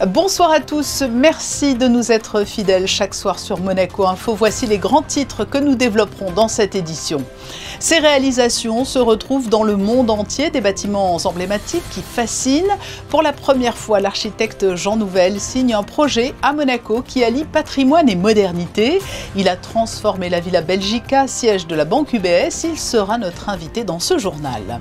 Bonsoir à tous, merci de nous être fidèles chaque soir sur Monaco Info. Voici les grands titres que nous développerons dans cette édition. Ces réalisations se retrouvent dans le monde entier, des bâtiments emblématiques qui fascinent. Pour la première fois, l'architecte Jean Nouvel signe un projet à Monaco qui allie patrimoine et modernité. Il a transformé la Villa Belgica, siège de la banque UBS. Il sera notre invité dans ce journal.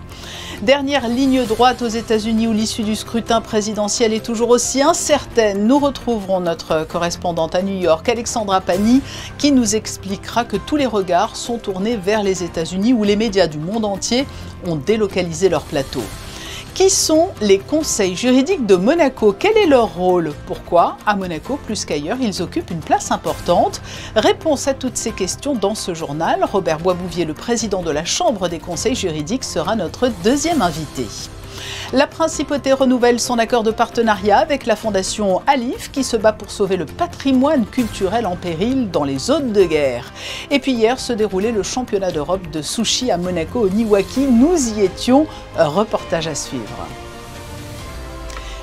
Dernière ligne droite aux États-Unis où l'issue du scrutin présidentiel est toujours aussi incertaine. Nous retrouverons notre correspondante à New York, Alexandra Pani, qui nous expliquera que tous les regards sont tournés vers les États-Unis où les médias du monde entier ont délocalisé leur plateau. Qui sont les conseils juridiques de Monaco? Quel est leur rôle? Pourquoi, à Monaco, plus qu'ailleurs, ils occupent une place importante? Réponse à toutes ces questions dans ce journal. Robert Boisbouvier, le président de la Chambre des conseils juridiques, sera notre deuxième invité. La Principauté renouvelle son accord de partenariat avec la Fondation Alif qui se bat pour sauver le patrimoine culturel en péril dans les zones de guerre. Et puis hier se déroulait le championnat d'Europe de sushi à Monaco au Niwaki. Nous y étions. Reportage à suivre.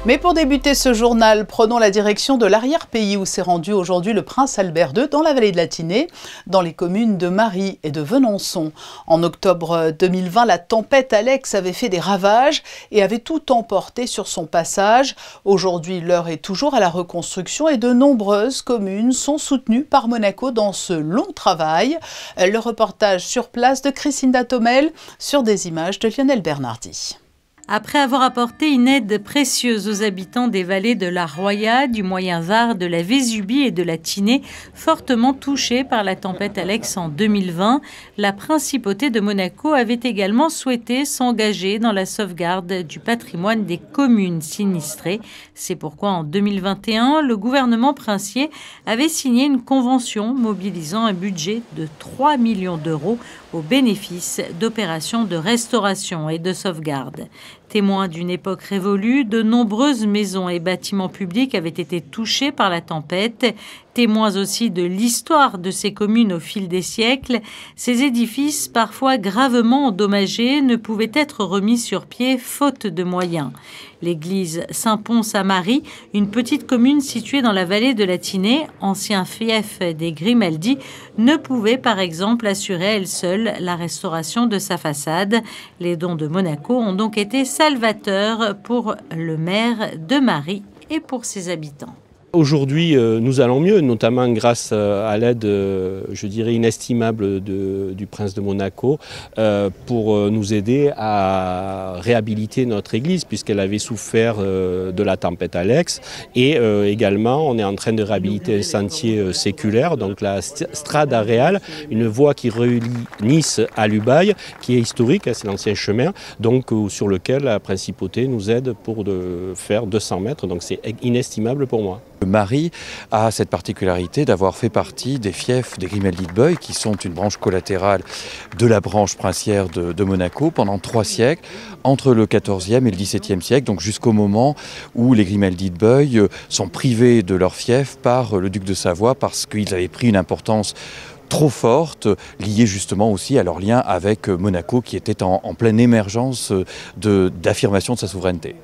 Mais pour débuter ce journal, prenons la direction de l'arrière-pays où s'est rendu aujourd'hui le prince Albert II dans la vallée de la Tinée, dans les communes de Mary et de Venançon. En octobre 2020, la tempête Alex avait fait des ravages et avait tout emporté sur son passage. Aujourd'hui, l'heure est toujours à la reconstruction et de nombreuses communes sont soutenues par Monaco dans ce long travail. Le reportage sur place de Christine Datomel sur des images de Lionel Bernardi. Après avoir apporté une aide précieuse aux habitants des vallées de la Roya, du Moyen-Var, de la Vésubie et de la Tinée, fortement touchés par la tempête Alex en 2020, la Principauté de Monaco avait également souhaité s'engager dans la sauvegarde du patrimoine des communes sinistrées. C'est pourquoi en 2021, le gouvernement princier avait signé une convention mobilisant un budget de 3 millions d'euros au bénéfice d'opérations de restauration et de sauvegarde. Témoins d'une époque révolue, de nombreuses maisons et bâtiments publics avaient été touchés par la tempête. Témoins aussi de l'histoire de ces communes au fil des siècles, ces édifices, parfois gravement endommagés, ne pouvaient être remis sur pied faute de moyens. L'église Saint-Pons-à-Marie, une petite commune située dans la vallée de la Tinée, ancien fief des Grimaldi, ne pouvait par exemple assurer à elle seule la restauration de sa façade. Les dons de Monaco ont donc été salvateurs pour le maire de Marie et pour ses habitants. Aujourd'hui, nous allons mieux, notamment grâce à l'aide, je dirais, inestimable du prince de Monaco pour nous aider à réhabiliter notre église puisqu'elle avait souffert de la tempête Alex. Et également, on est en train de réhabiliter un sentier séculaire, donc la Strada Real, une voie qui relie Nice à Lubaï, qui est historique, c'est l'ancien chemin, donc sur lequel la principauté nous aide pour faire 200 mètres, donc c'est inestimable pour moi. Marie a cette particularité d'avoir fait partie des fiefs des Grimaldi de Boye, qui sont une branche collatérale de la branche princière de Monaco pendant 3 siècles, entre le XIVe et le XVIIe siècle, donc jusqu'au moment où les Grimaldi de Boye sont privés de leur fief par le duc de Savoie parce qu'ils avaient pris une importance trop forte, liée justement aussi à leur lien avec Monaco qui était en pleine émergence d'affirmation de sa souveraineté.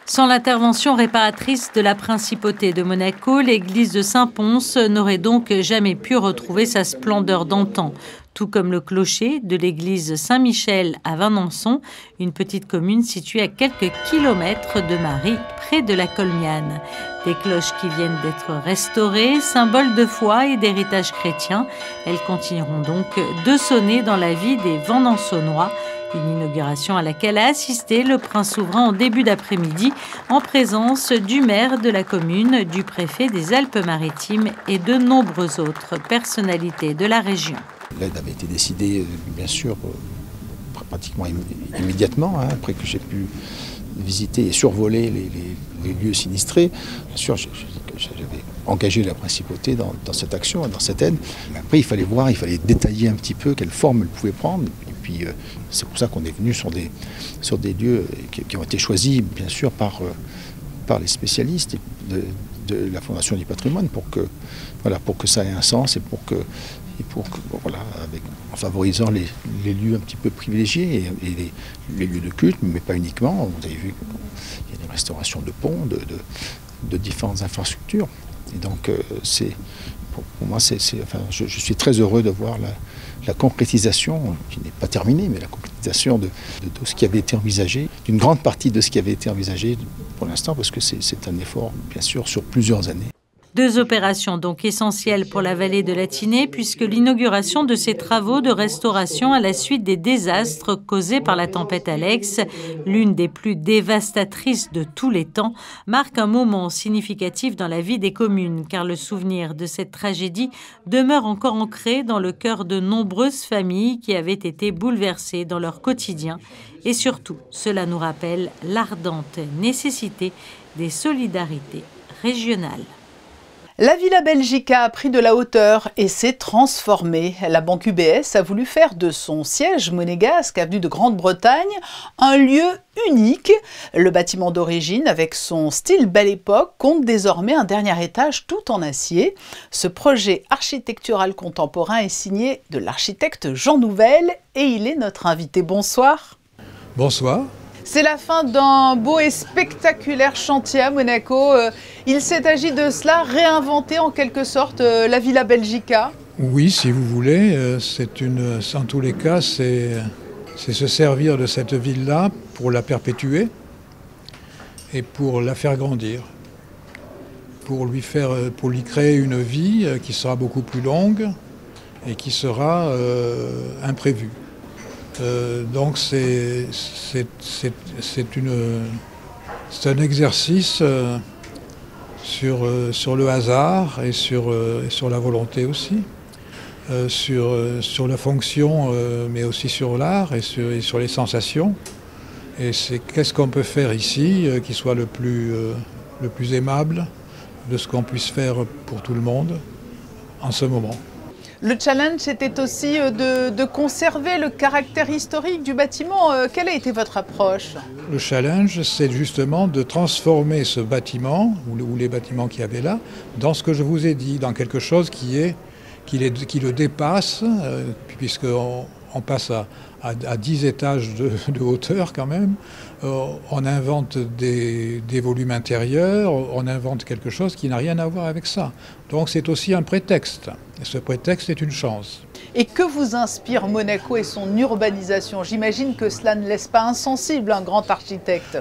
Sans l'intervention réparatrice de la Principauté de Monaco, l'église de Saint-Pons n'aurait donc jamais pu retrouver sa splendeur d'antan. Tout comme le clocher de l'église Saint-Michel à Venançon, une petite commune située à quelques kilomètres de Marie, près de la Colmiane. Des cloches qui viennent d'être restaurées, symbole de foi et d'héritage chrétien. Elles continueront donc de sonner dans la vie des Venançonnois. Une inauguration à laquelle a assisté le prince souverain en début d'après-midi en présence du maire de la commune, du préfet des Alpes-Maritimes et de nombreuses autres personnalités de la région. L'aide avait été décidée, bien sûr, pratiquement immédiatement, après que j'ai pu visiter et survoler les lieux sinistrés. Bien sûr, j'avais engagé la principauté dans cette action, dans cette aide. Mais après, il fallait voir, il fallait détailler un petit peu quelle forme elle pouvait prendre. Et puis, c'est pour ça qu'on est venu sur des lieux qui ont été choisis, bien sûr, par les spécialistes de la Fondation du patrimoine pour que ça ait un sens et pour que en favorisant les lieux un petit peu privilégiés et les lieux de culte, mais pas uniquement. Vous avez vu qu'il y a des restaurations de ponts, de différentes infrastructures. Et donc, pour moi, je suis très heureux de voir la concrétisation, qui n'est pas terminée, mais la concrétisation de tout ce qui avait été envisagé, d'une grande partie de ce qui avait été envisagé pour l'instant, parce que c'est un effort, bien sûr, sur plusieurs années. 2 opérations donc essentielles pour la vallée de la Tinée, puisque l'inauguration de ces travaux de restauration à la suite des désastres causés par la tempête Alex, l'une des plus dévastatrices de tous les temps, marque un moment significatif dans la vie des communes, car le souvenir de cette tragédie demeure encore ancré dans le cœur de nombreuses familles qui avaient été bouleversées dans leur quotidien. Et surtout, cela nous rappelle l'ardente nécessité des solidarités régionales. La Villa Belgica a pris de la hauteur et s'est transformée. La banque UBS a voulu faire de son siège monégasque, avenue de Grande-Bretagne, un lieu unique. Le bâtiment d'origine, avec son style Belle Époque, compte désormais un dernier étage tout en acier. Ce projet architectural contemporain est signé de l'architecte Jean Nouvel et il est notre invité. Bonsoir. Bonsoir. C'est la fin d'un beau et spectaculaire chantier à Monaco. Il s'est agi de cela, réinventer en quelque sorte la Villa Belgica. Oui, si vous voulez, en tous les cas, c'est se servir de cette ville-là pour la perpétuer et pour la faire grandir, pour lui créer une vie qui sera beaucoup plus longue et qui sera imprévue. Donc c'est un exercice sur le hasard et sur la volonté aussi, sur la fonction, mais aussi sur l'art et sur les sensations. Et c'est qu'est-ce qu'on peut faire ici qui soit le plus aimable de ce qu'on puisse faire pour tout le monde en ce moment. Le challenge était aussi de conserver le caractère historique du bâtiment. Quelle a été votre approche? Le challenge, c'est justement de transformer ce bâtiment, ou les bâtiments qu'il y avait là, dans ce que je vous ai dit, dans quelque chose qui le dépasse, puisqu'on passe à 10 étages de hauteur quand même. On invente des volumes intérieurs, on invente quelque chose qui n'a rien à voir avec ça. Donc c'est aussi un prétexte. Et ce prétexte est une chance. Et que vous inspire Monaco et son urbanisation? J'imagine que cela ne laisse pas insensible un grand architecte.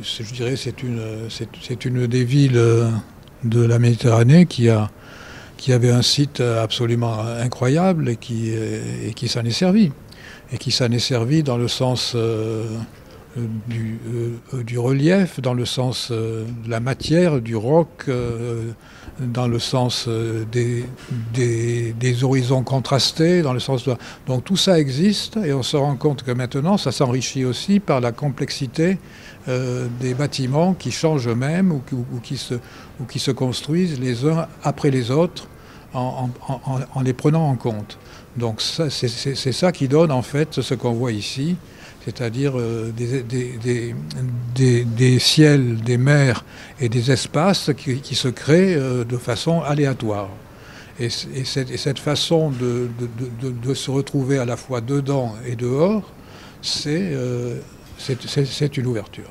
Je dirais que c'est une des villes de la Méditerranée qui avait un site absolument incroyable et qui s'en est servi. Et qui s'en est servi dans le sens du relief, dans le sens de la matière, du roc, dans le sens des horizons contrastés, dans le sens de... Donc tout ça existe et on se rend compte que maintenant ça s'enrichit aussi par la complexité des bâtiments qui changent eux-mêmes ou qui se construisent les uns après les autres en les prenant en compte. Donc c'est ça qui donne en fait ce qu'on voit ici, c'est-à-dire des ciels, des mers et des espaces qui se créent de façon aléatoire. Et cette façon de se retrouver à la fois dedans et dehors, c'est une ouverture.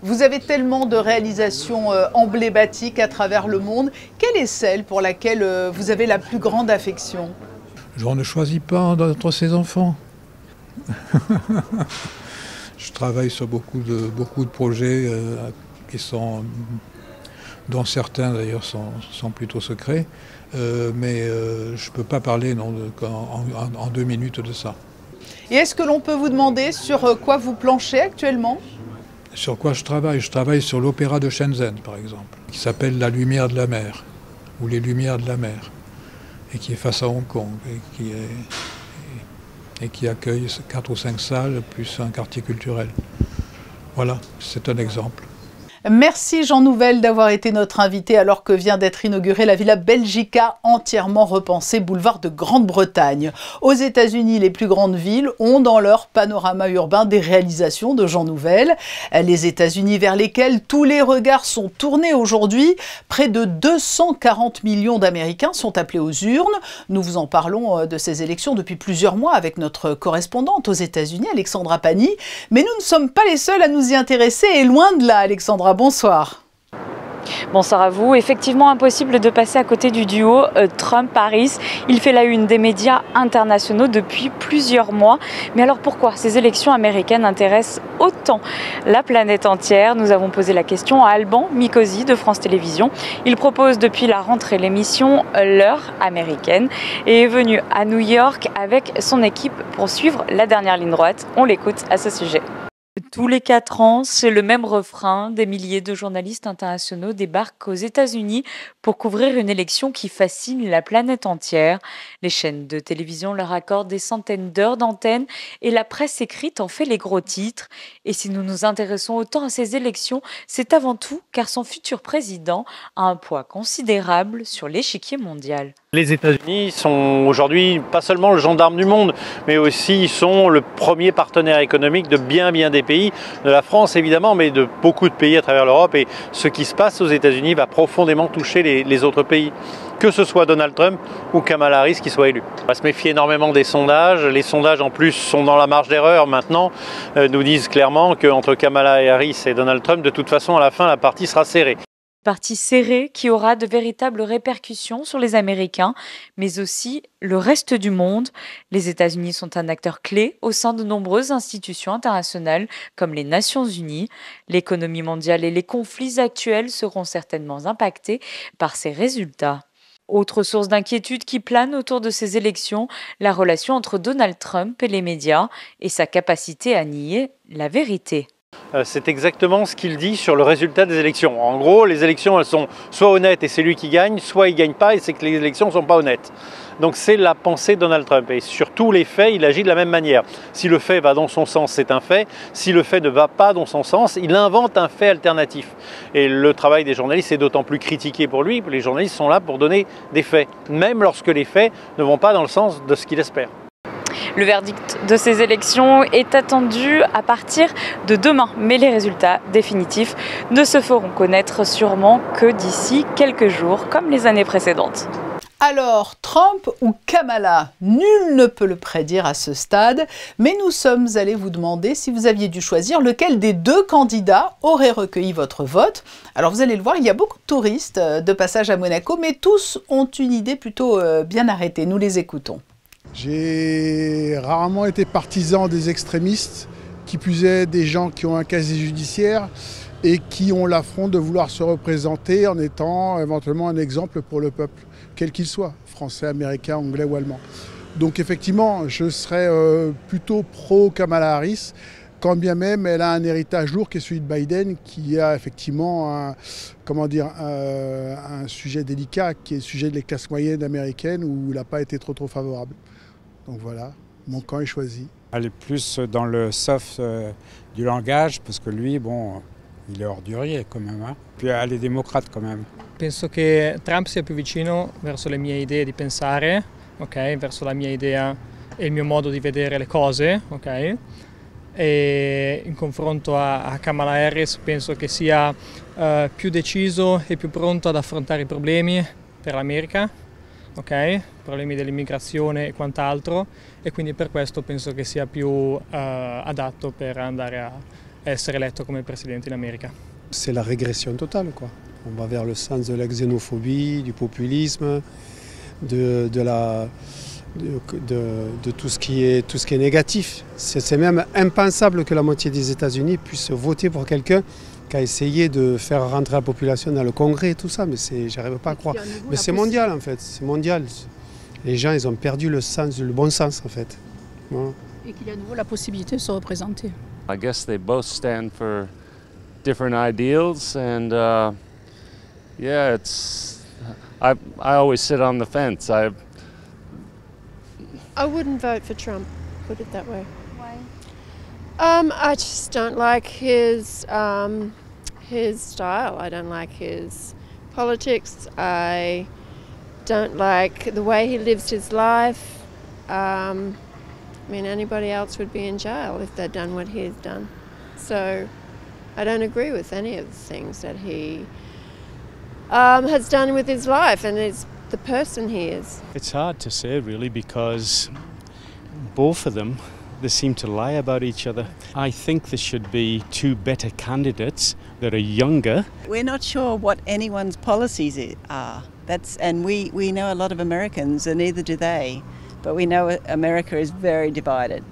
Vous avez tellement de réalisations emblématiques à travers le monde. Quelle est celle pour laquelle vous avez la plus grande affection? Je ne choisis pas entre ses enfants. Je travaille sur beaucoup de projets dont certains d'ailleurs sont plutôt secrets, mais je ne peux pas parler en 2 minutes de ça. Et est-ce que l'on peut vous demander sur quoi vous planchez actuellement? Sur quoi je travaille? Je travaille sur l'opéra de Shenzhen, par exemple, qui s'appelle La Lumière de la mer, ou Les Lumières de la mer, et qui est face à Hong Kong, et qui accueille 4 ou 5 salles, plus un quartier culturel. Voilà, c'est un exemple. Merci Jean Nouvel d'avoir été notre invité alors que vient d'être inaugurée la Villa Belgica, entièrement repensée boulevard de Grande-Bretagne. Aux États-Unis, les plus grandes villes ont dans leur panorama urbain des réalisations de Jean Nouvel. Les États-Unis vers lesquels tous les regards sont tournés aujourd'hui. Près de 240 millions d'Américains sont appelés aux urnes. Nous vous en parlons de ces élections depuis plusieurs mois avec notre correspondante aux États-Unis, Alexandra Pani. Mais nous ne sommes pas les seuls à nous y intéresser et loin de là, Alexandra. Bonsoir. Bonsoir à vous. Effectivement, impossible de passer à côté du duo Trump-Harris. Il fait la une des médias internationaux depuis plusieurs mois. Mais alors pourquoi ces élections américaines intéressent autant la planète entière? Nous avons posé la question à Alban Mikosi de France Télévisions. Il propose depuis la rentrée l'émission L'heure américaine et est venu à New York avec son équipe pour suivre la dernière ligne droite. On l'écoute à ce sujet. Tous les 4 ans, c'est le même refrain. Des milliers de journalistes internationaux débarquent aux États-Unis pour couvrir une élection qui fascine la planète entière. Les chaînes de télévision leur accordent des centaines d'heures d'antenne et la presse écrite en fait les gros titres. Et si nous nous intéressons autant à ces élections, c'est avant tout car son futur président a un poids considérable sur l'échiquier mondial. Les États-Unis sont aujourd'hui pas seulement le gendarme du monde, mais aussi ils sont le premier partenaire économique de bien des pays, de la France évidemment, mais de beaucoup de pays à travers l'Europe. Et ce qui se passe aux États-Unis va profondément toucher les autres pays, que ce soit Donald Trump ou Kamala Harris qui soit élu. On va se méfier énormément des sondages. Les sondages en plus sont dans la marge d'erreur maintenant, nous disent clairement qu'entre Kamala Harris et Donald Trump, de toute façon à la fin la partie sera serrée. Partie serrée qui aura de véritables répercussions sur les Américains, mais aussi le reste du monde. Les États-Unis sont un acteur clé au sein de nombreuses institutions internationales comme les Nations Unies. L'économie mondiale et les conflits actuels seront certainement impactés par ces résultats. Autre source d'inquiétude qui plane autour de ces élections, la relation entre Donald Trump et les médias et sa capacité à nier la vérité. C'est exactement ce qu'il dit sur le résultat des élections. En gros, les élections, elles sont soit honnêtes et c'est lui qui gagne, soit il ne gagne pas et c'est que les élections ne sont pas honnêtes. Donc c'est la pensée de Donald Trump. Et sur tous les faits, il agit de la même manière. Si le fait va dans son sens, c'est un fait. Si le fait ne va pas dans son sens, il invente un fait alternatif. Et le travail des journalistes est d'autant plus critiqué pour lui. Les journalistes sont là pour donner des faits, même lorsque les faits ne vont pas dans le sens de ce qu'il espère. Le verdict de ces élections est attendu à partir de demain, mais les résultats définitifs ne se feront connaître sûrement que d'ici quelques jours, comme les années précédentes. Alors, Trump ou Kamala, nul ne peut le prédire à ce stade, mais nous sommes allés vous demander si vous aviez dû choisir lequel des 2 candidats aurait recueilli votre vote. Alors vous allez le voir, il y a beaucoup de touristes de passage à Monaco, mais tous ont une idée plutôt bien arrêtée. Nous les écoutons. J'ai rarement été partisan des extrémistes, qui plus est des gens qui ont un casier judiciaire et qui ont l'affront de vouloir se représenter en étant éventuellement un exemple pour le peuple, quel qu'il soit, français, américain, anglais ou allemand. Donc effectivement, je serais plutôt pro-Kamala Harris, quand bien même elle a un héritage lourd qui est celui de Biden, qui a effectivement un sujet délicat, qui est le sujet des classes moyennes américaines, où il n'a pas été trop favorable. Donc voilà, mon camp est choisi. Elle est plus dans le soft du langage, parce que lui, bon, il est ordurier quand même. Hein. Puis elle est démocrate quand même. Penso che Trump sia più vicino verso le mie idee di pensare, okay? Verso la mia idea e il mio modo di vedere le cose, okay? E in confronto a Kamala Harris penso che sia più deciso e più pronto ad affrontare i problemi per l'America, okay? Problemi dell'immigrazione e quant'altro, e quindi per questo penso che sia più adatto per andare a essere eletto come presidente in America. C'est la régression totale, quoi. On va vers le sens de la xénophobie, du populisme, de tout ce qui est négatif. C'est même impensable que la moitié des États-Unis puissent voter pour quelqu'un qui a essayé de faire rentrer la population dans le Congrès et tout ça, mais j'arrive pas à croire. Mais c'est mondial en fait, c'est mondial. Les gens, ils ont perdu le bon sens en fait. Voilà. Et qu'il y a à nouveau la possibilité de se représenter. I guess they both stand for different ideals, and yeah, I always sit on the fence. I wouldn't vote for Trump, put it that way. Why? I just don't like his style. I don't like his politics. I don't like the way he lives his life. I mean, anybody else would be in jail if they'd done what he's done. So I don't agree with any of the things that he has done with his life, and it's the person he is. It's hard to say really, because both of them They seem to lie about each other. I think there should be two better candidates that are younger. We're not sure what anyone's policies are. And we know a lot of Americans, and neither do they. But we know America is very divided.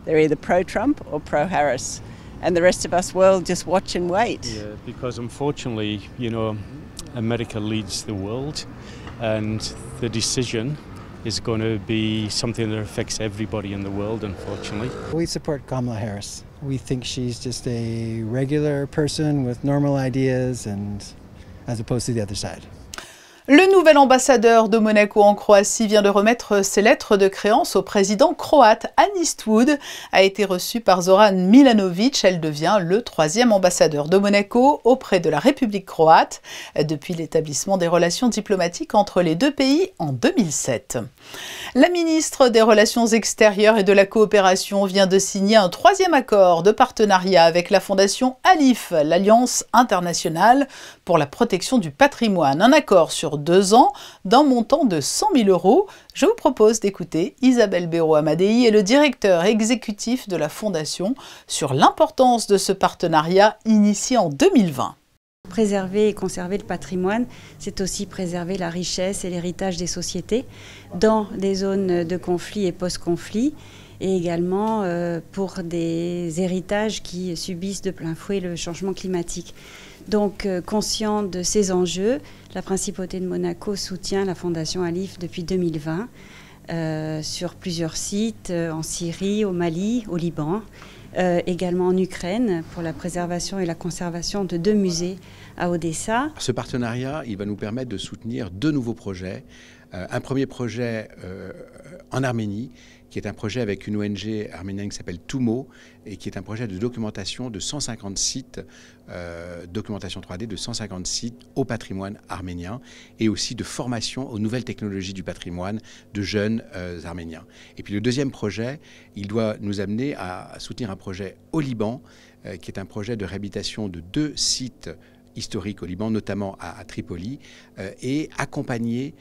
They're either pro-Trump or pro-Harris. And the rest of us will just watch and wait. Yeah, because unfortunately, you know, America leads the world, and the decision is going to be something that affects everybody in the world, unfortunately. We support Kamala Harris. We think she's just a regular person with normal ideas, and as opposed to the other side. Le nouvel ambassadeur de Monaco en Croatie vient de remettre ses lettres de créance au président croate. Anne Eastwood a été reçue par Zoran Milanovic. Elle devient le 3e ambassadeur de Monaco auprès de la République croate depuis l'établissement des relations diplomatiques entre les deux pays en 2007. La ministre des Relations extérieures et de la coopération vient de signer un 3e accord de partenariat avec la fondation ALIF, l'Alliance internationale pour la protection du patrimoine. Un accord sur 2 ans d'un montant de 100 000 €. Je vous propose d'écouter Isabelle Béraud-Amadei et le directeur exécutif de la Fondation sur l'importance de ce partenariat initié en 2020. Préserver et conserver le patrimoine, c'est aussi préserver la richesse et l'héritage des sociétés dans des zones de conflit et post-conflit, et également pour des héritages qui subissent de plein fouet le changement climatique. Donc, conscient de ces enjeux, la Principauté de Monaco soutient la Fondation ALIF depuis 2020 sur plusieurs sites, en Syrie, au Mali, au Liban, également en Ukraine pour la préservation et la conservation de 2 musées à Odessa. Ce partenariat, il va nous permettre de soutenir 2 nouveaux projets. Un premier projet en Arménie, qui est un projet avec une ONG arménienne qui s'appelle Toumo, et qui est un projet de documentation de 150 sites, documentation 3D de 150 sites au patrimoine arménien, et aussi de formation aux nouvelles technologies du patrimoine de jeunes arméniens. Et puis le deuxième projet, il doit nous amener à soutenir un projet au Liban, qui est un projet de réhabilitation de 2 sites historiques au Liban, notamment à Tripoli, et accompagné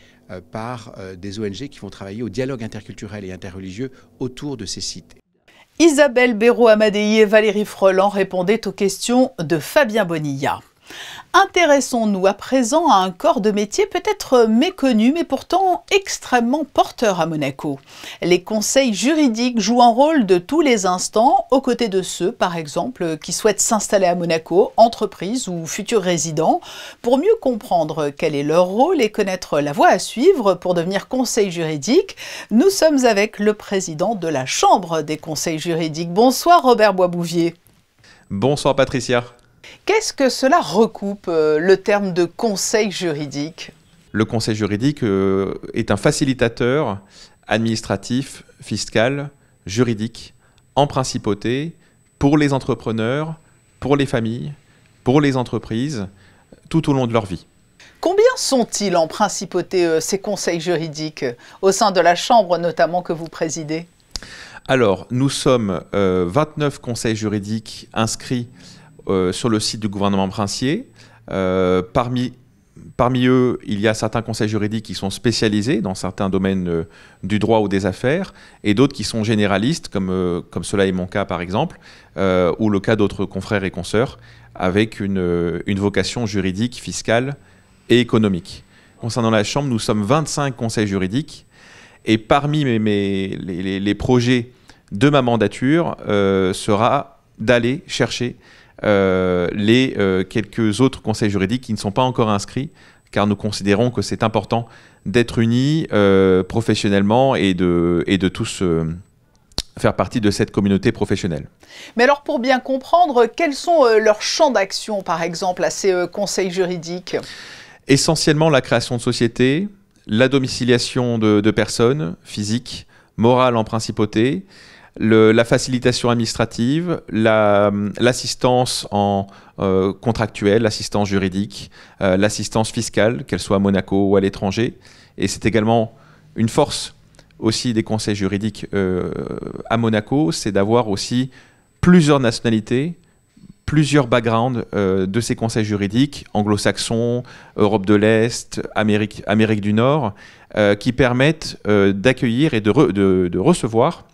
par des ONG qui vont travailler au dialogue interculturel et interreligieux autour de ces sites. Isabelle Béraud-Amadei et Valérie Freland répondaient aux questions de Fabien Bonilla. Intéressons-nous à présent à un corps de métier peut-être méconnu, mais pourtant extrêmement porteur à Monaco. Les conseils juridiques jouent un rôle de tous les instants, aux côtés de ceux, par exemple, qui souhaitent s'installer à Monaco, entreprises ou futurs résidents. Pour mieux comprendre quel est leur rôle et connaître la voie à suivre pour devenir conseil juridique, nous sommes avec le président de la Chambre des conseils juridiques. Bonsoir Robert Boisbouvier. Bonsoir Patricia. Qu'est-ce que cela recoupe, le terme de conseil juridique? Le conseil juridique est un facilitateur administratif, fiscal, juridique, en principauté, pour les entrepreneurs, pour les familles, pour les entreprises, tout au long de leur vie. Combien sont-ils en principauté, ces conseils juridiques, au sein de la Chambre notamment que vous présidez? Alors, nous sommes 29 conseils juridiques inscrits sur le site du gouvernement princier. Parmi eux, il y a certains conseils juridiques qui sont spécialisés dans certains domaines du droit ou des affaires, et d'autres qui sont généralistes, comme cela est mon cas par exemple, ou le cas d'autres confrères et consoeurs, avec une vocation juridique, fiscale et économique. Concernant la Chambre, nous sommes 25 conseils juridiques, et parmi les projets de ma mandature sera d'aller chercher les quelques autres conseils juridiques qui ne sont pas encore inscrits, car nous considérons que c'est important d'être unis professionnellement et de tous faire partie de cette communauté professionnelle. Mais alors pour bien comprendre, quels sont leurs champs d'action par exemple à ces conseils juridiques? Essentiellement la création de sociétés, la domiciliation de personnes physiques, morales en principauté, la facilitation administrative, l'assistance contractuelle, l'assistance juridique, l'assistance fiscale, qu'elle soit à Monaco ou à l'étranger. Et c'est également une force aussi des conseils juridiques à Monaco, c'est d'avoir aussi plusieurs nationalités, plusieurs backgrounds de ces conseils juridiques, anglo-saxons, Europe de l'Est, Amérique du Nord, qui permettent d'accueillir et de recevoir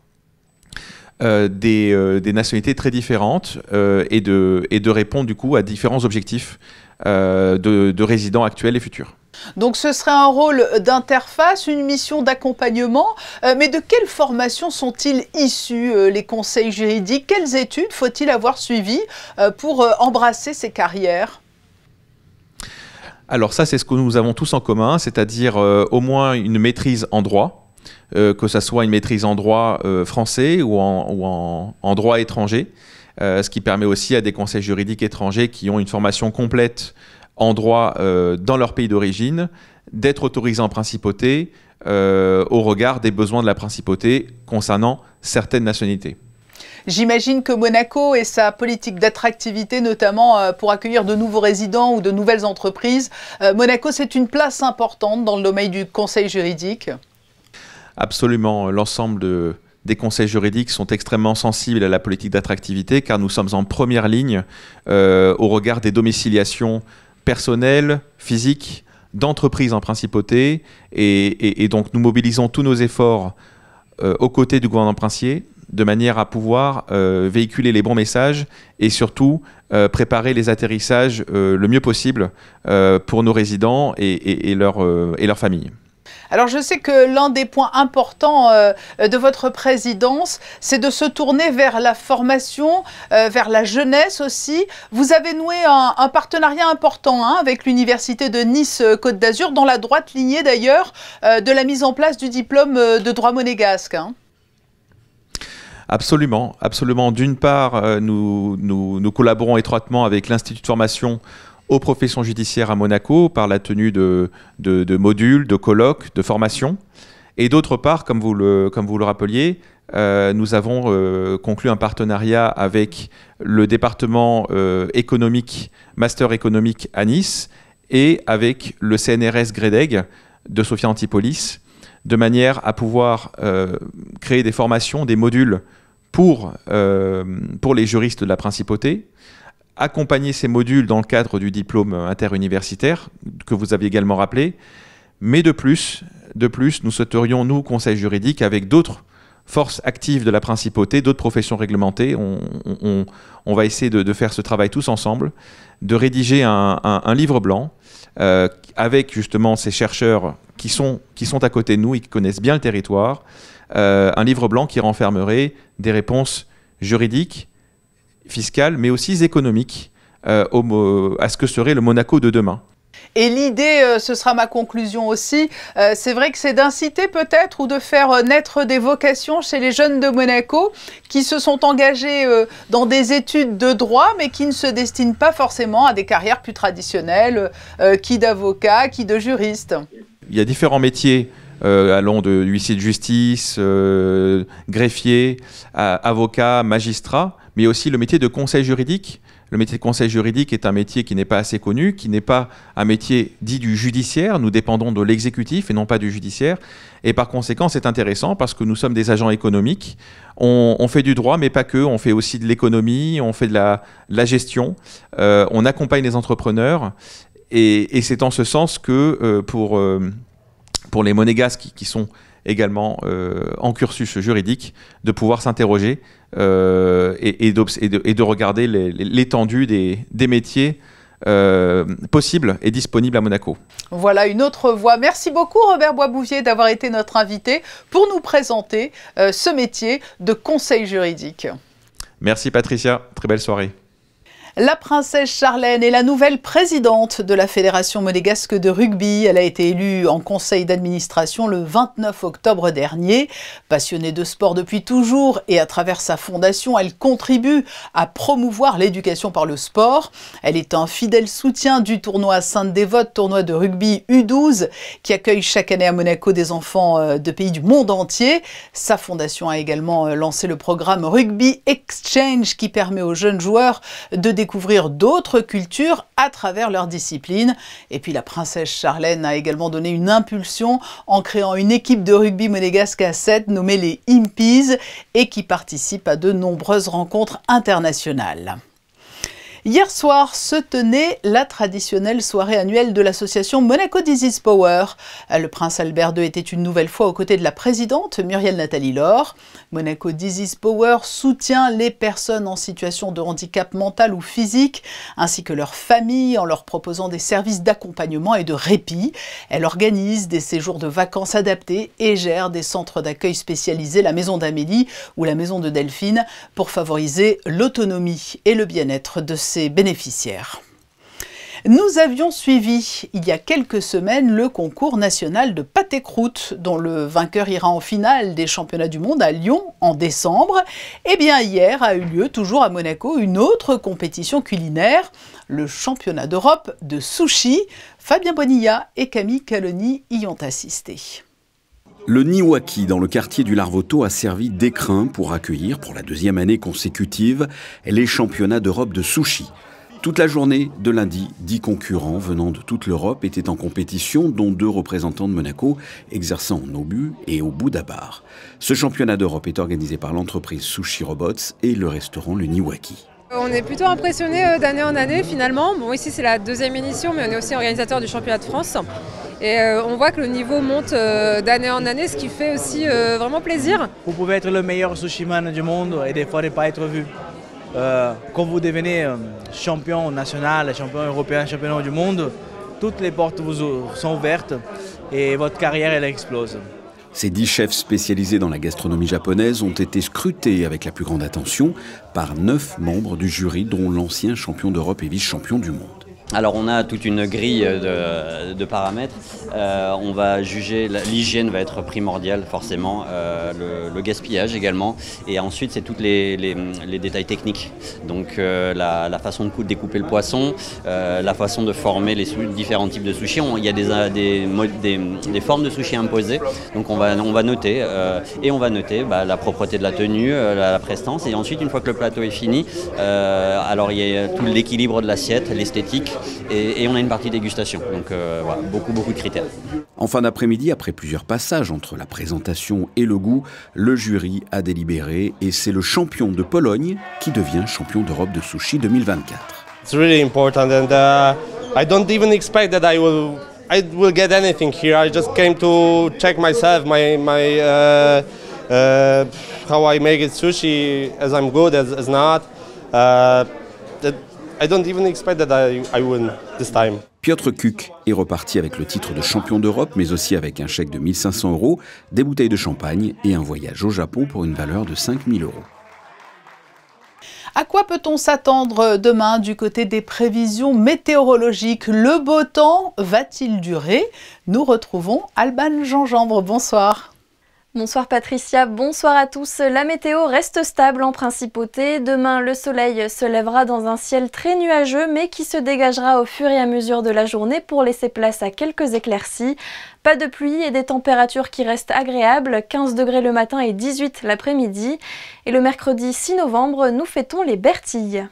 des nationalités très différentes et de répondre du coup à différents objectifs de résidents actuels et futurs. Donc ce serait un rôle d'interface, une mission d'accompagnement, mais de quelle formation sont-ils issus les conseils juridiques? Quelles études faut-il avoir suivies pour embrasser ces carrières? Alors ça, c'est ce que nous avons tous en commun, c'est-à-dire au moins une maîtrise en droit, que ce soit une maîtrise en droit français ou en droit étranger, ce qui permet aussi à des conseils juridiques étrangers qui ont une formation complète en droit dans leur pays d'origine, d'être autorisés en principauté au regard des besoins de la principauté concernant certaines nationalités. J'imagine que Monaco et sa politique d'attractivité, notamment pour accueillir de nouveaux résidents ou de nouvelles entreprises, Monaco c'est une place importante dans le domaine du conseil juridique. Absolument, l'ensemble des conseils juridiques sont extrêmement sensibles à la politique d'attractivité car nous sommes en première ligne au regard des domiciliations personnel, physique, d'entreprises en principauté et donc nous mobilisons tous nos efforts aux côtés du gouvernement princier de manière à pouvoir véhiculer les bons messages et surtout préparer les atterrissages le mieux possible pour nos résidents et leurs familles. Alors je sais que l'un des points importants de votre présidence, c'est de se tourner vers la formation, vers la jeunesse aussi. Vous avez noué un partenariat important avec l'Université de Nice-Côte d'Azur, dans la droite lignée d'ailleurs de la mise en place du diplôme de droit monégasque. Absolument, absolument. D'une part, nous collaborons étroitement avec l'Institut de formation aux professions judiciaires à Monaco par la tenue de modules, de colloques, de formations. Et d'autre part, comme vous le rappeliez, nous avons conclu un partenariat avec le département économique, master économique à Nice et avec le CNRS Grédeg de Sophia Antipolis, de manière à pouvoir créer des formations, des modules pour les juristes de la principauté, accompagner ces modules dans le cadre du diplôme interuniversitaire que vous aviez également rappelé, mais de plus, nous souhaiterions, nous, conseils juridiques, avec d'autres forces actives de la principauté, d'autres professions réglementées, on va essayer de faire ce travail tous ensemble, de rédiger un livre blanc avec justement ces chercheurs qui sont à côté de nous et qui connaissent bien le territoire, un livre blanc qui renfermerait des réponses juridiques, fiscale, mais aussi économique à ce que serait le Monaco de demain. Et l'idée, ce sera ma conclusion aussi, c'est vrai que c'est d'inciter peut-être ou de faire naître des vocations chez les jeunes de Monaco qui se sont engagés dans des études de droit, mais qui ne se destinent pas forcément à des carrières plus traditionnelles, qui d'avocat, qui de juriste. Il y a différents métiers, allant de huissier de justice, greffier, avocat, magistrat, mais aussi le métier de conseil juridique. Le métier de conseil juridique est un métier qui n'est pas assez connu, qui n'est pas un métier dit du judiciaire. Nous dépendons de l'exécutif et non pas du judiciaire. Et par conséquent, c'est intéressant parce que nous sommes des agents économiques. On fait du droit, mais pas que. On fait aussi de l'économie, on fait de la gestion. On accompagne les entrepreneurs. Et c'est en ce sens que pour les monégasques qui sont également en cursus juridique, de pouvoir s'interroger et de regarder l'étendue des métiers possibles et disponibles à Monaco. Voilà une autre voie. Merci beaucoup Robert Boisbouvier d'avoir été notre invité pour nous présenter ce métier de conseil juridique. Merci Patricia, très belle soirée. La princesse Charlène est la nouvelle présidente de la Fédération monégasque de rugby. Elle a été élue en conseil d'administration le 29 octobre dernier. Passionnée de sport depuis toujours et à travers sa fondation, elle contribue à promouvoir l'éducation par le sport. Elle est un fidèle soutien du tournoi Sainte-Dévote, tournoi de rugby U12 qui accueille chaque année à Monaco des enfants de pays du monde entier. Sa fondation a également lancé le programme Rugby Exchange qui permet aux jeunes joueurs de découvrir d'autres cultures à travers leur discipline. Et puis la princesse Charlène a également donné une impulsion en créant une équipe de rugby monégasque à 7 nommée les Impies et qui participe à de nombreuses rencontres internationales. Hier soir se tenait la traditionnelle soirée annuelle de l'association Monaco Disease Power. Le prince Albert II était une nouvelle fois aux côtés de la présidente Muriel Nathalie Laure. Monaco Disease Power soutient les personnes en situation de handicap mental ou physique, ainsi que leurs familles en leur proposant des services d'accompagnement et de répit. Elle organise des séjours de vacances adaptés et gère des centres d'accueil spécialisés, la maison d'Amélie ou la maison de Delphine, pour favoriser l'autonomie et le bien-être de ses bénéficiaires. Nous avions suivi il y a quelques semaines le concours national de pâté-croûte dont le vainqueur ira en finale des championnats du monde à Lyon en décembre. Et bien hier a eu lieu, toujours à Monaco, une autre compétition culinaire, le championnat d'Europe de sushi. Fabien Bonilla et Camille Caloni y ont assisté. Le Niwaki, dans le quartier du Larvoto, a servi d'écrin pour accueillir, pour la deuxième année consécutive, les championnats d'Europe de sushi. Toute la journée de lundi, 10 concurrents venant de toute l'Europe étaient en compétition, dont 2 représentants de Monaco, exerçant en Obu et au Boudabar. Ce championnat d'Europe est organisé par l'entreprise Sushi Robots et le restaurant Le Niwaki. On est plutôt impressionné d'année en année finalement. Bon, ici c'est la deuxième édition, mais on est aussi organisateur du championnat de France. Et on voit que le niveau monte d'année en année, ce qui fait aussi vraiment plaisir. Vous pouvez être le meilleur sushiman du monde et des fois ne pas être vu. Quand vous devenez champion national, champion européen, champion du monde, toutes les portes vous sont ouvertes et votre carrière elle explose. Ces 10 chefs spécialisés dans la gastronomie japonaise ont été scrutés avec la plus grande attention par 9 membres du jury, dont l'ancien champion d'Europe et vice-champion du monde. Alors on a toute une grille de paramètres, on va juger, l'hygiène va être primordiale forcément, le gaspillage également, et ensuite c'est tous les détails techniques, donc la façon de découper le poisson, la façon de former les différents types de sushis. Il y a des formes de sushis imposées, donc on va noter, et on va noter la propreté de la tenue, la prestance, et ensuite une fois que le plateau est fini, alors il y a tout l'équilibre de l'assiette, l'esthétique, et on a une partie dégustation, donc voilà, beaucoup de critères. En fin d'après-midi, après plusieurs passages entre la présentation et le goût, le jury a délibéré et c'est le champion de Pologne qui devient champion d'Europe de sushi 2024. It's really important and I don't even expect that I will get anything here. I just came to check myself, how I make it sushi, as I'm good, as not. I don't even expect that I win this time. Piotr Kuk est reparti avec le titre de champion d'Europe, mais aussi avec un chèque de 1 500 €, des bouteilles de champagne et un voyage au Japon pour une valeur de 5 000 €. À quoi peut-on s'attendre demain du côté des prévisions météorologiques? Le beau temps va-t-il durer? Nous retrouvons Alban Gingembre. Bonsoir. Bonsoir Patricia, bonsoir à tous. La météo reste stable en principauté. Demain, le soleil se lèvera dans un ciel très nuageux, mais qui se dégagera au fur et à mesure de la journée pour laisser place à quelques éclaircies. Pas de pluie et des températures qui restent agréables, 15 degrés le matin et 18 l'après-midi. Et le mercredi 6 novembre, nous fêtons les Bertilles.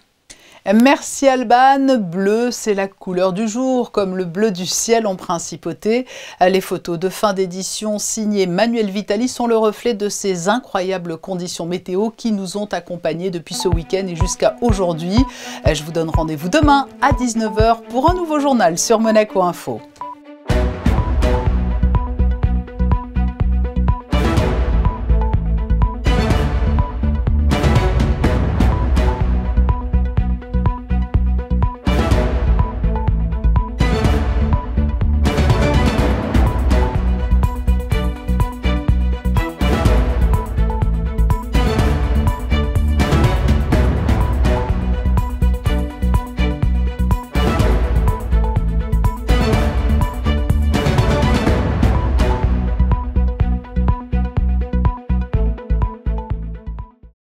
Merci Alban. Bleu, c'est la couleur du jour, comme le bleu du ciel en principauté. Les photos de fin d'édition signées Manuel Vitali sont le reflet de ces incroyables conditions météo qui nous ont accompagnés depuis ce week-end et jusqu'à aujourd'hui. Je vous donne rendez-vous demain à 19 h pour un nouveau journal sur Monaco Info.